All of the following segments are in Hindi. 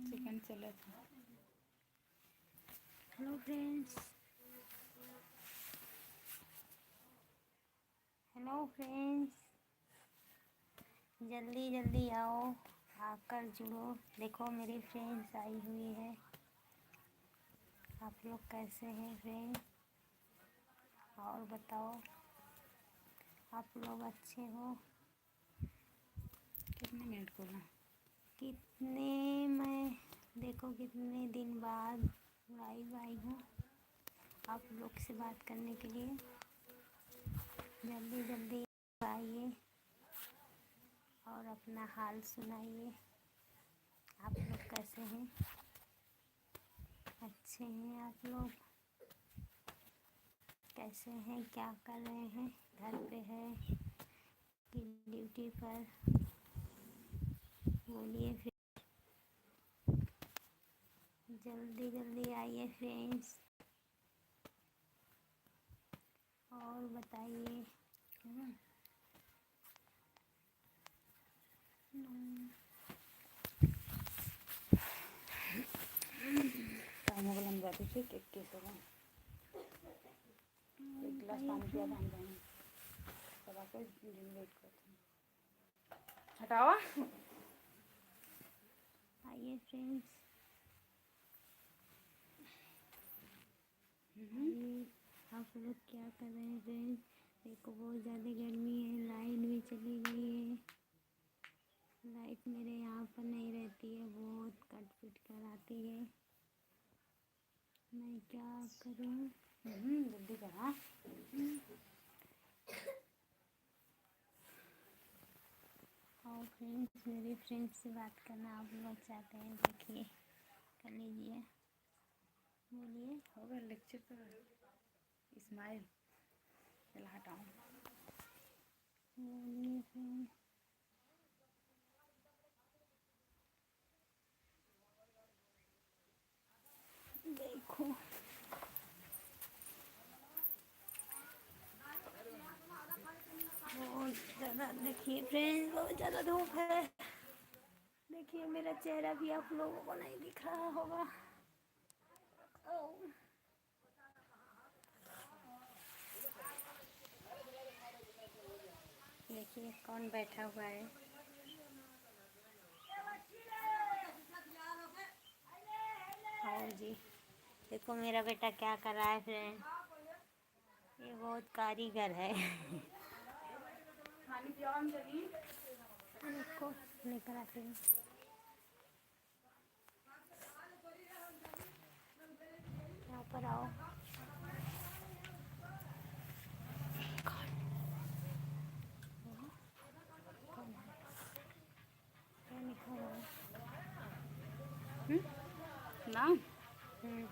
सेकंड चला था। हेलो फ्रेंड्स, जल्दी जल्दी आओ, आकर जुड़ो। देखो मेरी फ्रेंड्स आई हुई है। आप लोग कैसे हैं फ्रेंड्स? और बताओ, आप लोग अच्छे हो? कितने मिनट बोला? देखो कितने दिन बाद लाइव आई हूँ आप लोग से बात करने के लिए। जल्दी जल्दी आइए और अपना हाल सुनाइए। आप लोग कैसे हैं? अच्छे हैं आप लोग? कैसे हैं? क्या कर रहे हैं? घर पे है कि ड्यूटी पर? बोलिए फिर, जल्दी जल्दी आइए फ्रेंड्स और बताइए। हम जाते थे केक के समय एक गिलास पानी पिया हम जाएंगे सब आके दिन वेट करते हैं। हटाओ आइए फ्रेंड्स, आइए। आप लोग क्या कर रहे हैं फ्रेंड्स? देखो बहुत ज़्यादा गर्मी है, लाइन भी चली गई है। लाइट मेरे यहाँ पर नहीं रहती है, बहुत कट पिट कर आती है। मैं क्या करूँ? जल्दी करा। और फ्रेंड्स, मेरे फ्रेंड्स से बात करना आप लोग चाहते हैं, देखिए कर लीजिए। बोलिए। होगा लेक्चर कर इस्माइल। चला हटाओ। बोलिए फ्रेंड्स। देखो बहुत ज़्यादा, देखिए फ्रेंड्स बहुत ज़्यादा धूप है। देखिए मेरा चेहरा भी आप लोगों को नहीं दिख रहा होगा। देखिए कौन बैठा हुआ है। और जी देखो मेरा बेटा क्या कर रहा है फ्रेंड। ये बहुत कारीगर है। देखो लेकर आते हैं। यहाँ पर आओ। कौन है? क्या लिखा हुआ है? नाम हम्म।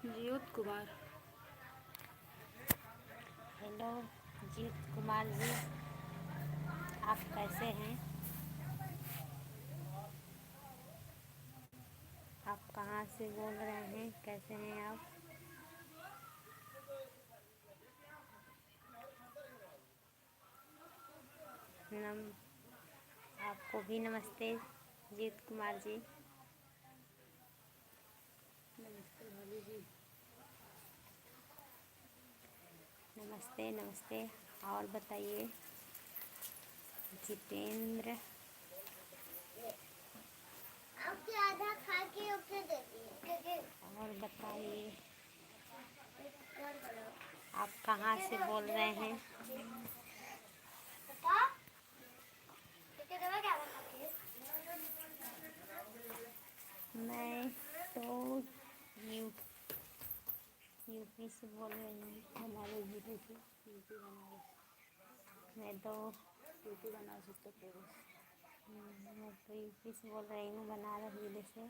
जीत कुमार। हेलो जीत कुमार जी, आप कैसे हैं? आप कहाँ से बोल रहे हैं? कैसे हैं आप? आपको भी नमस्ते जीत कुमार जी। नमस्ते भाभी जी। नमस्ते नमस्ते। और बताइए जितेंद्र। आधा खा के दे दिए। और बताइए आप कहाँ से बोल रहे हैं? मैं तो यूपी से बोल रही हूँ। हमारे जिले से यूपी बनारस। मैं तो यूपी बनारस उत्तर प्रदेश। मैं तो यूपी से बोल रही हूँ, बनारस जिले से।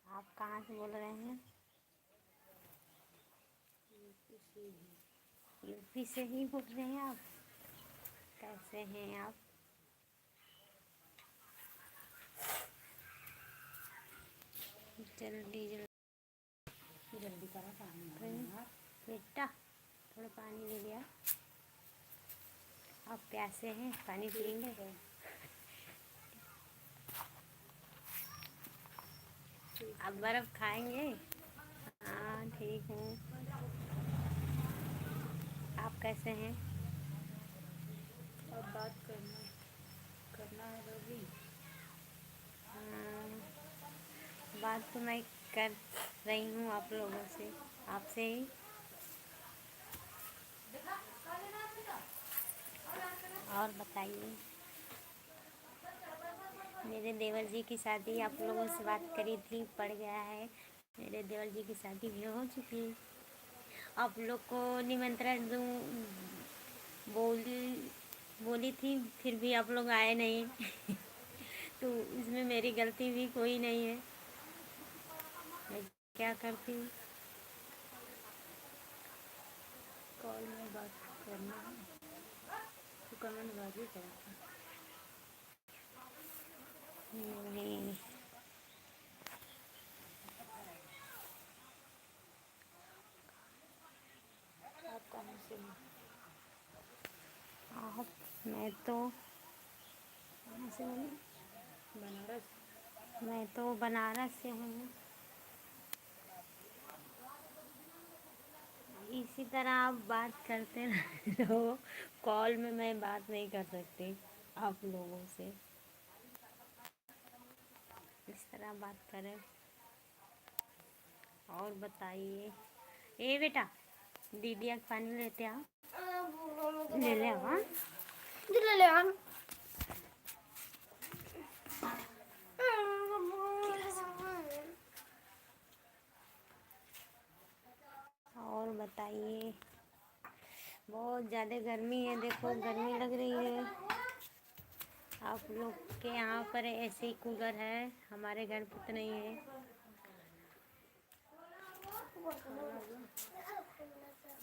आप कहाँ से बोल रहे हैं? यूपी से ही बोल रहे हैं आप? कैसे हैं आप? जल्दी जल्दी करा पानी बेटा थोड़ा पानी ले लिया। आप प्यासे हैं, पानी पियेंगे? आप बर्फ़ खाएंगे? हाँ ठीक हूँ। आप कैसे हैं? अब बात करना है भाभी। हाँ, बात तो मैं कर रही हूँ आप लोगों से, आपसे ही। और बताइए, मेरे देवर जी की शादी आप लोगों से बात करी थी, पड़ गया है। मेरे देवर जी की शादी भी हो चुकी। आप लोग को निमंत्रण दूँ बोली बोली थी, फिर भी आप लोग आए नहीं। तो इसमें मेरी गलती भी कोई नहीं है, मैं क्या करती हूँ। कॉल में बात करना है तो कमेंट भाभी करता। नहीं, आप कहाँ से हो? आप मैं तो कहाँ से हूँ? बनारस। मैं तो बनारस से हूँ। इसी तरह आप बात करते रहो, कॉल में मैं बात नहीं कर सकती आप लोगों से। इस तरह बात करें। और बताइए। ए बेटा, दीदी का पानी लेते आओ। ले ले आओ, हाँ? ले ले आ। और बताइए। बहुत ज़्यादा गर्मी है, देखो गर्मी लग रही है। आप लोग के यहाँ पर ऐसे ही कूलर है, हमारे घर पे तो नहीं है।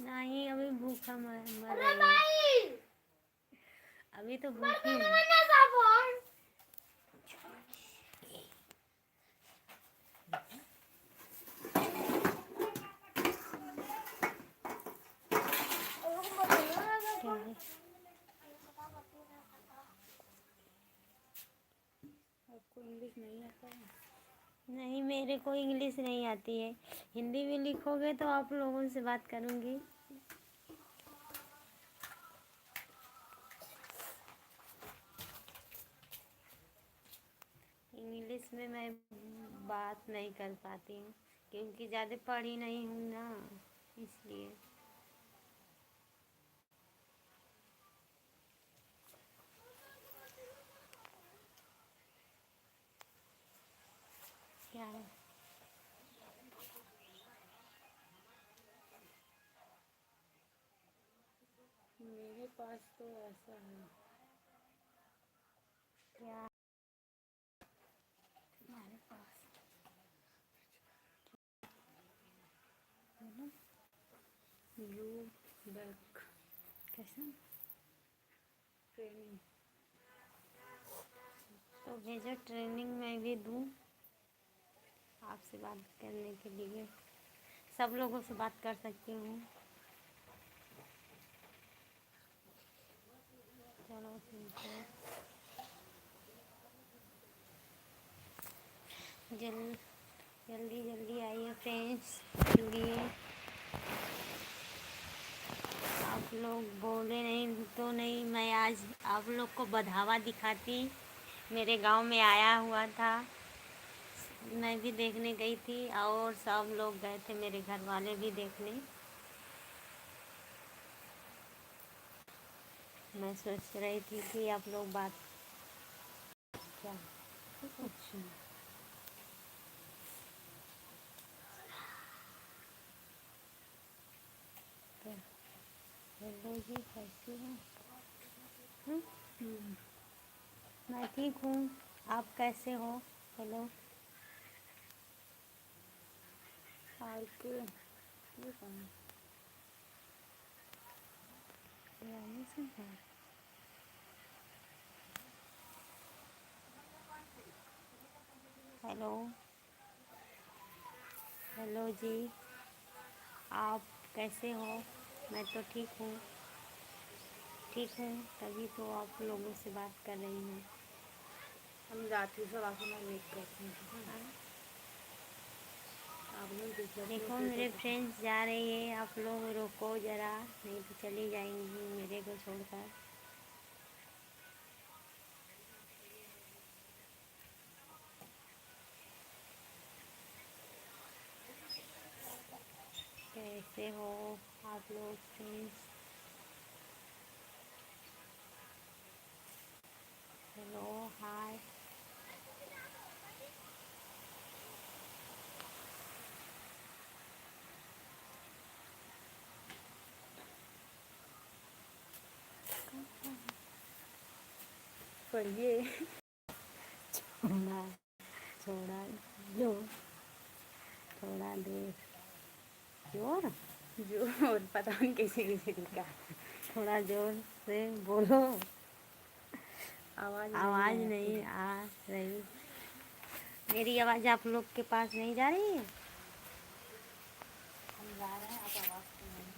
नहीं, अभी भूखा मर रही है। अभी तो भूखी हूँ। क्या है? आपको इंग्लिश नहीं आता है? नहीं, मेरे को इंग्लिश नहीं आती है। हिंदी भी लिखोगे तो आप लोगों से बात करूँगी। इंग्लिश में मैं बात नहीं कर पाती हूँ, क्योंकि ज़्यादा पढ़ी नहीं हूँ ना, इसलिए। क्या है? मेरे पास तो ऐसा है। क्या हमारे पास? यू बैक कैसे? ट्रेनिंग। तो भेजो, ट्रेनिंग मैं भी दूँ आपसे बात करने के लिए। सब लोगों से बात कर सकती हूँ। चलो ठीक है। जल्दी जल्दी आइए फ्रेंड्स, लिए। आप लोग बोले नहीं तो नहीं, मैं आज आप लोग को बढ़ावा दिखाती। मेरे गांव में आया हुआ था, मैं भी देखने गई थी और सब लोग गए थे, मेरे घर वाले भी देखने। मैं सोच रही थी कि आप लोग बात क्या कुछ हेलो जी, कैसी हैं? मैं ठीक हूँ, आप कैसे हो? हेलो। आर के ये कौन है? हेलो। हेलो जी, आप कैसे हो? मैं तो ठीक हूँ। ठीक है, तभी तो आप लोगों से बात कर रही हूँ। हम जाती हूँ, सब आके मैं वेट करती हूँ। आप लोग देख लो, देखो मेरे फ्रेंड्स जा रही है, आप लोग रोको ज़रा, नहीं तो चली जाएंगी मेरे को छोड़कर। कैसे हो आप लोग फ्रेंड्स? हेलो, हाय। पढ़िए। छोड़ा छोड़ा जो थोड़ा देर जोर जो पता नहीं कैसे कैसे लिखा। थोड़ा जोर से बोलो, आवाज़ नहीं नहीं आ रही। मेरी आवाज़ आप लोग के पास नहीं जा रही है? हम जा रहे हैं, आप आवाज़ सुनाइए।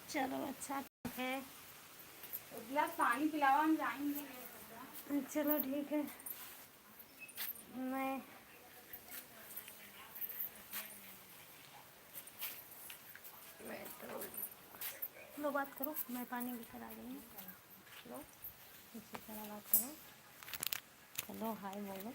चलो अच्छा ठीक है, एक गिलास पानी पिलाओ, हम जाएंगे। चलो ठीक है। मैं तो लो बात करो, मैं पानी लेकर आ गई हूँ। लो इसी तरह बात करो। चलो हाय बोलो।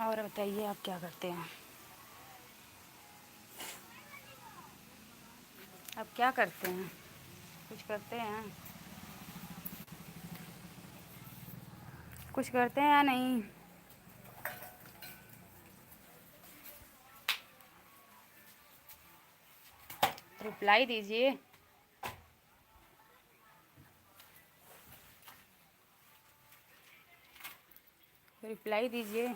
और बताइए, आप क्या करते हैं? आप क्या करते हैं? कुछ करते हैं? कुछ करते हैं या नहीं? रिप्लाई दीजिए। रिप्लाई दीजिए।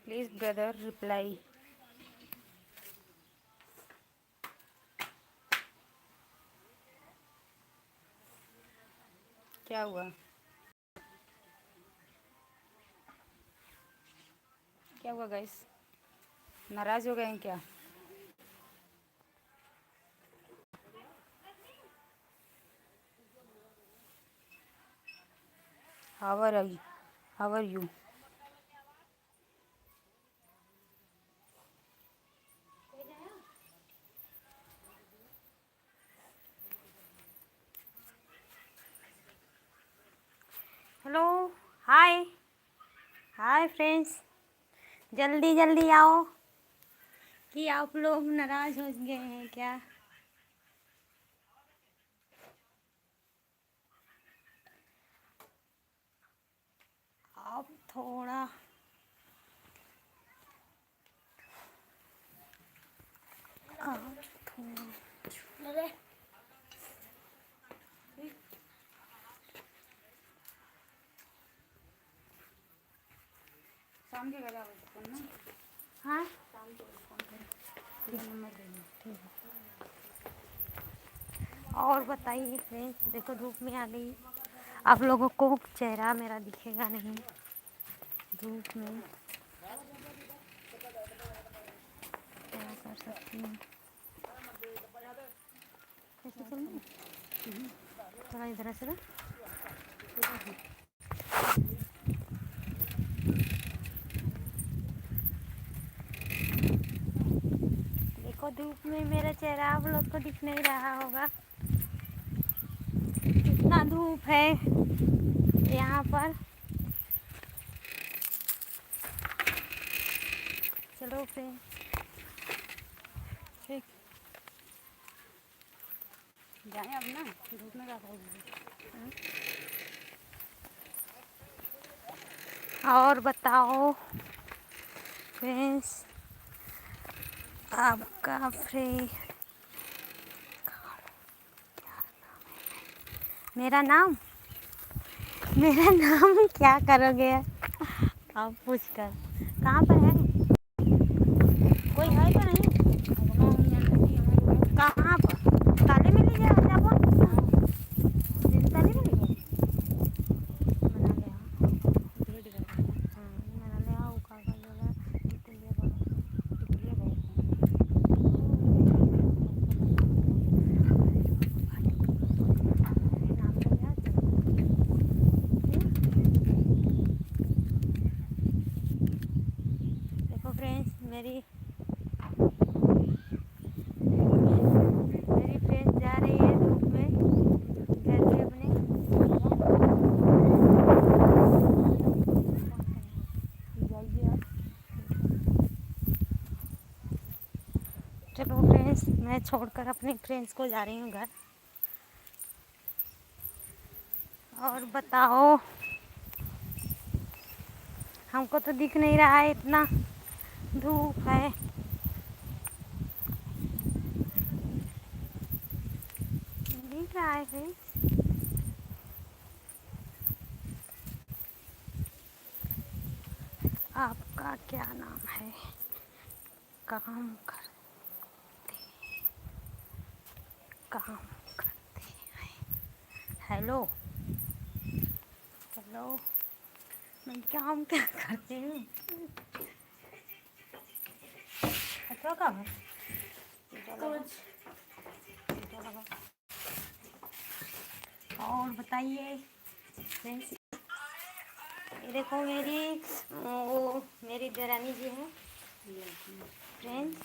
Please brother, reply. क्या हुआ? क्या हुआ गाइस? नाराज़ हो गए हैं क्या? How are you? Hello, hi hi friends, जल्दी जल्दी आओ। कि आप लोग नाराज़ हो गए हैं क्या? आप थोड़ा अरे शाम के करा फोन ना। हाँ शाम को फोन करें, नंबर देना। और बताइए फ्रेंड्स, देखो धूप में आ गई, आप लोगों को चेहरा मेरा दिखेगा नहीं धूप में, क्या कर सकती हूँ। कैसे चलूँ? थोड़ा इधर से ना। देखो धूप में मेरा चेहरा आप लोग को दिख नहीं रहा होगा, कितना धूप है यहाँ पर। चलो फ्रेंड, ठीक, जाएं अब ना, धूप में क्या करोगे? और बताओ फ्रेंड्स, आपका मेरा नाम क्या करोगे आप पूछकर? कहाँ पर है? कोई है तो नहीं? कहाँ पर? काले में ले जाओ। छोड़कर अपने फ्रेंड्स को जा रही हूँ घर। और बताओ, हमको तो दिख नहीं रहा है, इतना धूप है। दिख रहा है फ्रेंड्स? आपका क्या नाम है? काम करते हैं। हेलो हेलो, मैं काम क्या करती हूँ? अच्छा काम है कुछ। और बताइए फ्रेंड्स, ये देखो मेरी देरानी जी हैं फ्रेंड्स।